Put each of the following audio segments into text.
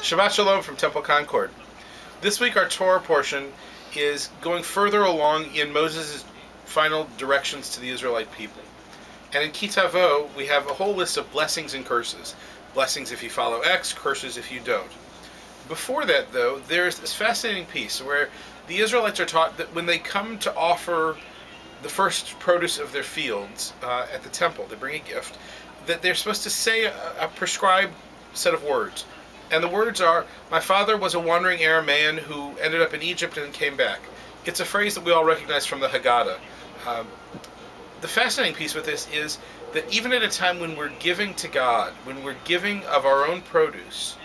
Shabbat Shalom from Temple Concord. This week our Torah portion is going further along in Moses' final directions to the Israelite people. And in Kitavo, we have a whole list of blessings and curses. Blessings if you follow X, curses if you don't. Before that, though, there's this fascinating piece where the Israelites are taught that when they come to offer the first produce of their fields at the temple, they bring a gift, that they're supposed to say a prescribed set of words. And the words are, "My father was a wandering Aramaean who ended up in Egypt and came back." It's a phrase that we all recognize from the Haggadah. The fascinating piece with this is that even at a time when we're giving to God, when we're giving of our own produce,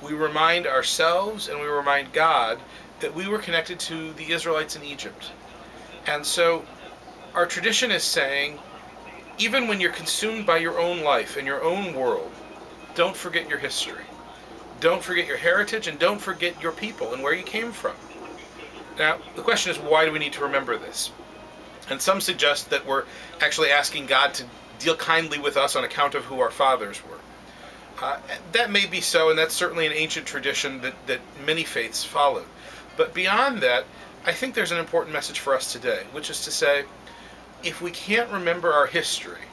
we remind ourselves and we remind God that we were connected to the Israelites in Egypt. And so our tradition is saying, even when you're consumed by your own life and your own world, don't forget your history. Don't forget your heritage, and don't forget your people and where you came from. Now, the question is, why do we need to remember this? And some suggest that we're actually asking God to deal kindly with us on account of who our fathers were. That may be so, and that's certainly an ancient tradition that many faiths follow. But beyond that, I think there's an important message for us today, which is to say, if we can't remember our history,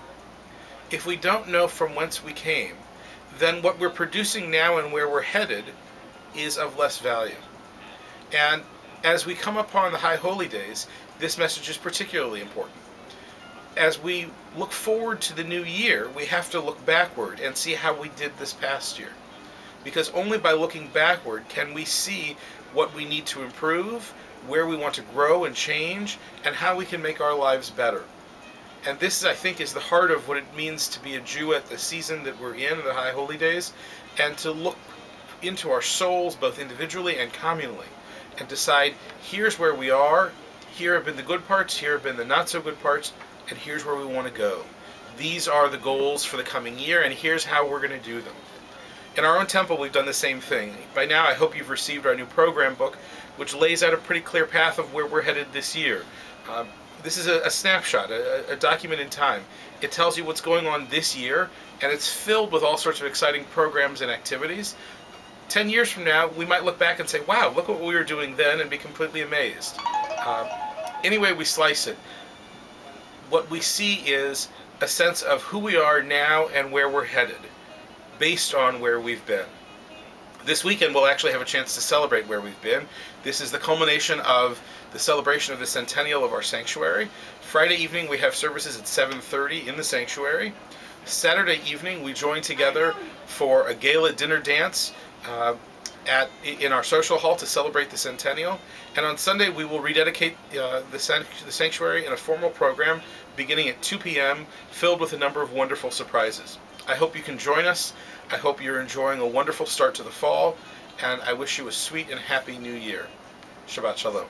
if we don't know from whence we came, then what we're producing now and where we're headed is of less value. And as we come upon the High Holy Days, this message is particularly important. As we look forward to the new year, we have to look backward and see how we did this past year. Because only by looking backward can we see what we need to improve, where we want to grow and change, and how we can make our lives better. And this, I think, is the heart of what it means to be a Jew at the season that we're in, the High Holy Days, and to look into our souls, both individually and communally, and decide, here's where we are, here have been the good parts, here have been the not-so-good parts, and here's where we want to go. These are the goals for the coming year, and here's how we're going to do them. In our own temple, we've done the same thing. By now, I hope you've received our new program book, which lays out a pretty clear path of where we're headed this year. This is a snapshot, a document in time. It tells you what's going on this year, and it's filled with all sorts of exciting programs and activities. 10 years from now, we might look back and say, wow, look what we were doing then, and be completely amazed. Any way we slice it, what we see is a sense of who we are now and where we're headed, based on where we've been. This weekend we'll actually have a chance to celebrate where we've been. This is the culmination of the celebration of the centennial of our sanctuary. Friday evening we have services at 7:30 in the sanctuary. Saturday evening we join together for a gala dinner dance in our social hall to celebrate the centennial. And on Sunday we will rededicate the sanctuary in a formal program beginning at 2 p.m. filled with a number of wonderful surprises. I hope you can join us. I hope you're enjoying a wonderful start to the fall, and I wish you a sweet and happy new year. Shabbat Shalom.